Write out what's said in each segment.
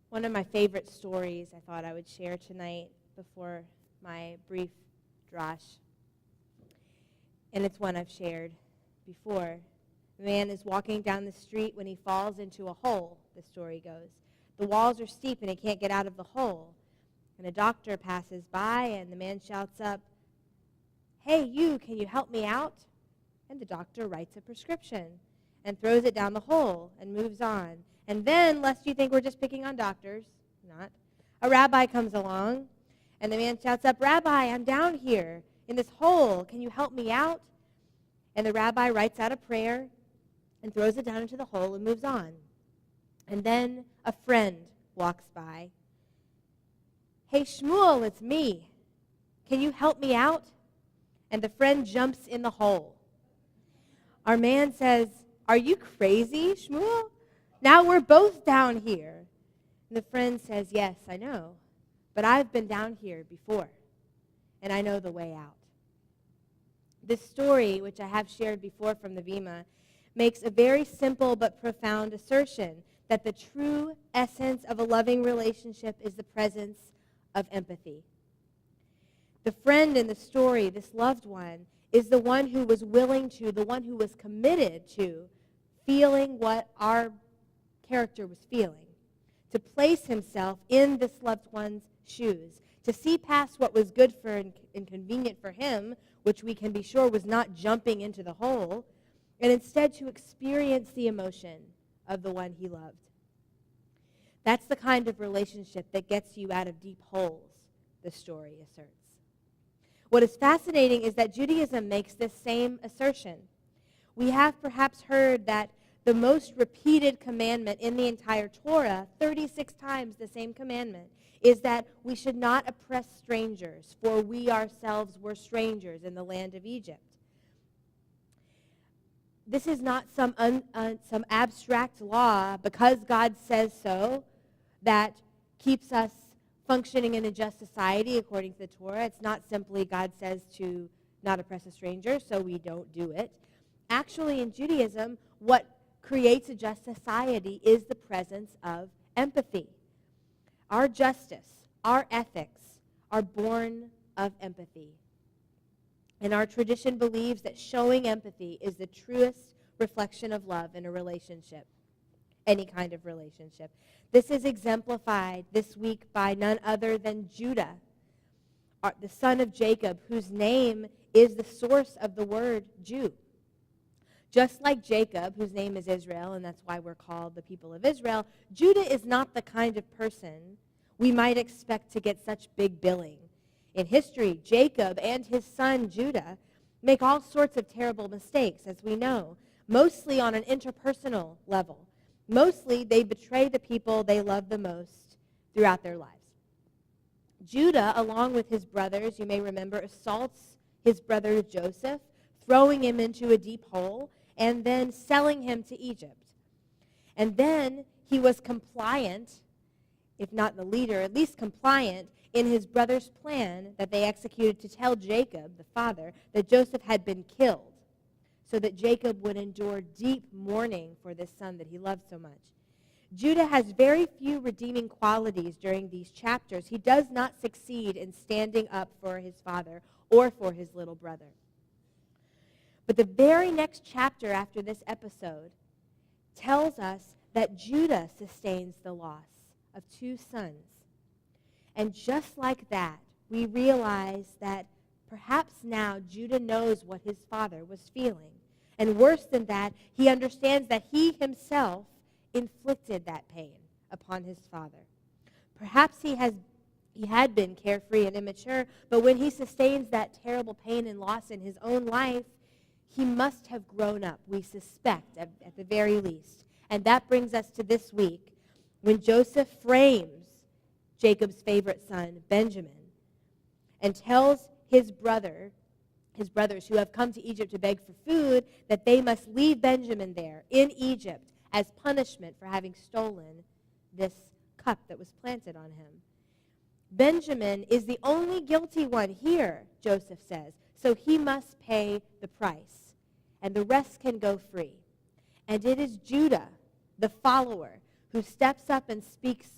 One of my favorite stories I thought I would share tonight before my brief drash. And it's one I've shared before. The man is walking down the street when he falls into a hole, the story goes. The walls are steep and he can't get out of the hole. And a doctor passes by and the man shouts up, "Hey, you, can you help me out?" And the doctor writes a prescription and throws it down the hole and moves on. And then, lest you think we're just picking on doctors, not, a rabbi comes along and the man shouts up, "Rabbi, I'm down here in this hole. Can you help me out?" And the rabbi writes out a prayer and throws it down into the hole and moves on. And then a friend walks by. "Hey, Shmuel, it's me. Can you help me out?" And the friend jumps in the hole. Our man says, "Are you crazy, Shmuel? Now we're both down here." And the friend says, "Yes, I know, but I've been down here before, and I know the way out." This story, which I have shared before from the Bima, makes a very simple but profound assertion that the true essence of a loving relationship is the presence of empathy. The friend in the story, this loved one, is the one who was willing to, the one who was committed to feeling what our character was feeling, to place himself in this loved one's shoes, to see past what was good for and convenient for him, which we can be sure was not jumping into the hole, and instead to experience the emotion of the one he loved. That's the kind of relationship that gets you out of deep holes, the story asserts. What is fascinating is that Judaism makes this same assertion. We have perhaps heard that the most repeated commandment in the entire Torah, 36 times the same commandment, is that we should not oppress strangers, for we ourselves were strangers in the land of Egypt. This is not some abstract law because God says so that keeps us functioning in a just society according to the Torah. It's not simply God says to not oppress a stranger, so we don't do it. Actually, in Judaism, what creates a just society is the presence of empathy. Our justice, our ethics are born of empathy. And our tradition believes that showing empathy is the truest reflection of love in a relationship, any kind of relationship. This is exemplified this week by none other than Judah, the son of Jacob, whose name is the source of the word Jew. Just like Jacob, whose name is Israel, and that's why we're called the people of Israel, Judah is not the kind of person we might expect to get such big billing. In history, Jacob and his son Judah make all sorts of terrible mistakes, as we know, mostly on an interpersonal level. Mostly, they betray the people they love the most throughout their lives. Judah, along with his brothers, you may remember, assaults his brother Joseph, throwing him into a deep hole, and then selling him to Egypt. And then he was compliant, if not the leader, at least compliant, in his brother's plan that they executed to tell Jacob, the father, that Joseph had been killed, so that Jacob would endure deep mourning for this son that he loved so much. Judah has very few redeeming qualities during these chapters. He does not succeed in standing up for his father or for his little brother. But the very next chapter after this episode tells us that Judah sustains the loss of two sons. And just like that, we realize that perhaps now Judah knows what his father was feeling. And worse than that, he understands that he himself inflicted that pain upon his father. Perhaps he had been carefree and immature, but when he sustains that terrible pain and loss in his own life, he must have grown up, we suspect, at the very least. And that brings us to this week, when Joseph frames Jacob's favorite son, Benjamin, and tells his brothers who have come to Egypt to beg for food that they must leave Benjamin there in Egypt as punishment for having stolen this cup that was planted on him. Benjamin is the only guilty one here, Joseph says, so he must pay the price, and the rest can go free. And it is Judah, the follower, who steps up and speaks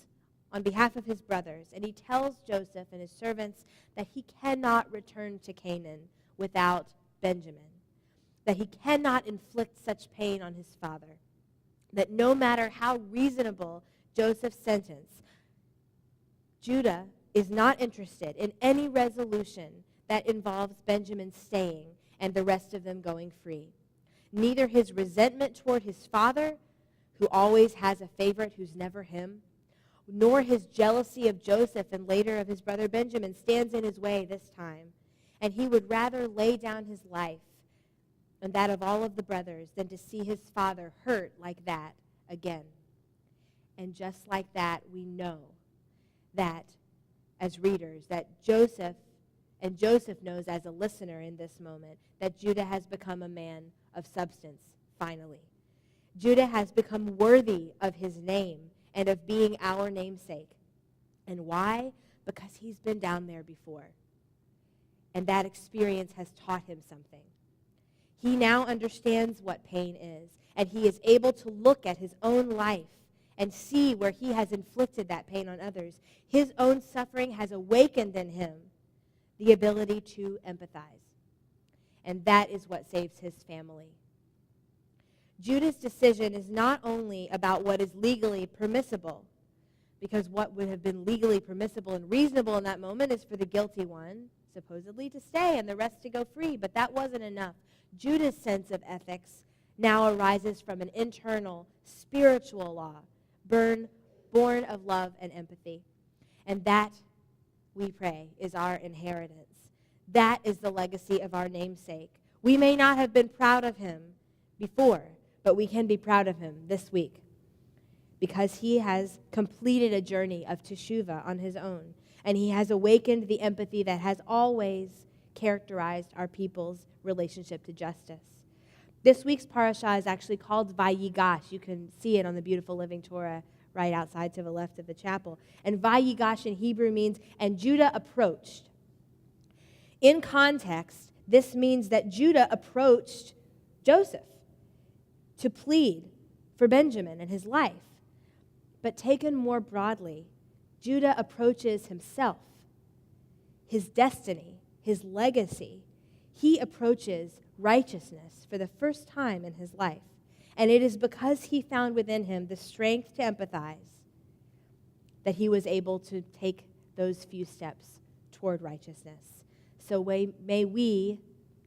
on behalf of his brothers, and he tells Joseph and his servants that he cannot return to Canaan without Benjamin, that he cannot inflict such pain on his father, that no matter how reasonable Joseph's sentence, Judah is not interested in any resolution that involves Benjamin staying and the rest of them going free. Neither his resentment toward his father, who always has a favorite who's never him, nor his jealousy of Joseph and later of his brother Benjamin stands in his way this time. And he would rather lay down his life and that of all of the brothers than to see his father hurt like that again. And just like that, we know that as readers, that Joseph knows as a listener in this moment, that Judah has become a man of substance, finally. Judah has become worthy of his name and of being our namesake. And why? Because he's been down there before. And that experience has taught him something. He now understands what pain is, and he is able to look at his own life and see where he has inflicted that pain on others. His own suffering has awakened in him the ability to empathize. And that is what saves his family. Judah's decision is not only about what is legally permissible, because what would have been legally permissible and reasonable in that moment is for the guilty one, supposedly, to stay and the rest to go free, but that wasn't enough. Judah's sense of ethics now arises from an internal, spiritual law, born of love and empathy. And that, we pray, is our inheritance. That is the legacy of our namesake. We may not have been proud of him before, but we can be proud of him this week because he has completed a journey of teshuvah on his own, and he has awakened the empathy that has always characterized our people's relationship to justice. This week's parashah is actually called Vayigash. You can see it on the beautiful Living Torah right outside to the left of the chapel. And Vayigash in Hebrew means, and Judah approached. In context, this means that Judah approached Joseph to plead for Benjamin and his life. But taken more broadly, Judah approaches himself, his destiny, his legacy. He approaches righteousness for the first time in his life. And it is because he found within him the strength to empathize that he was able to take those few steps toward righteousness. So may we,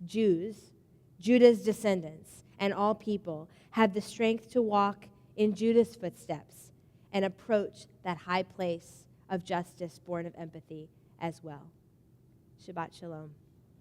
Jews, Judah's descendants, and all people have the strength to walk in Judah's footsteps and approach that high place of justice born of empathy as well. Shabbat shalom.